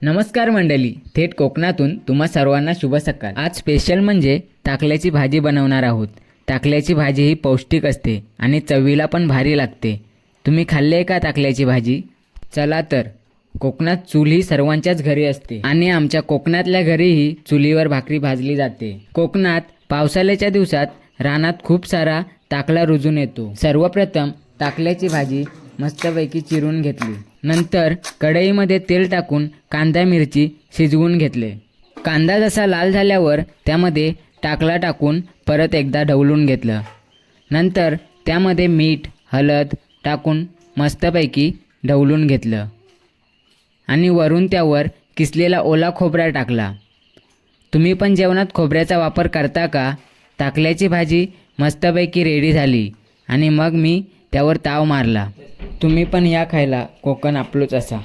नमस्कार मंडळी, थेट कोकणातून तुम्हा सर्वांना शुभ सकाळ। आज स्पेशल म्हणजे टाकल्याची भाजी बनवणार आहोत। टाकल्याची भाजी ही पौष्टिक असते आणि चवीला पण भारी लागते। तुम्ही खाल्ली आहे का टाकल्याची भाजी? चला तर, कोकणात चूल ही सर्वांच्याच घरी असते आणि आमच्या कोकणातल्या घरीही चुलीवर भाकरी भाजली जाते। कोकणात पावसाळ्याच्या दिवसात रानात खूप सारा टाकला रुजून येतो। सर्वप्रथम टाकल्याची भाजी मस्तपैकी चिरून घेतली। नंतर कढईमध्ये तेल टाकून कांदा मिरची शिजवून घेतले। कांदा जसा लाल झाल्यावर त्यामध्ये टाकला टाकून परत एकदा ढवळून घेतलं। नंतर त्यामध्ये मीठ हळद टाकून मस्तपैकी ढवळून घेतलं आणि वरून त्यावर किसलेला ओला खोबरा टाकला। तुम्ही पण जेवणात खोबऱ्याचा वापर करता का? टाकल्याची भाजी मस्तपैकी रेडी झाली आणि मग मी त्यावर ताव मारला। तुम्ही पण या खायला, कोकण आपलंच असा।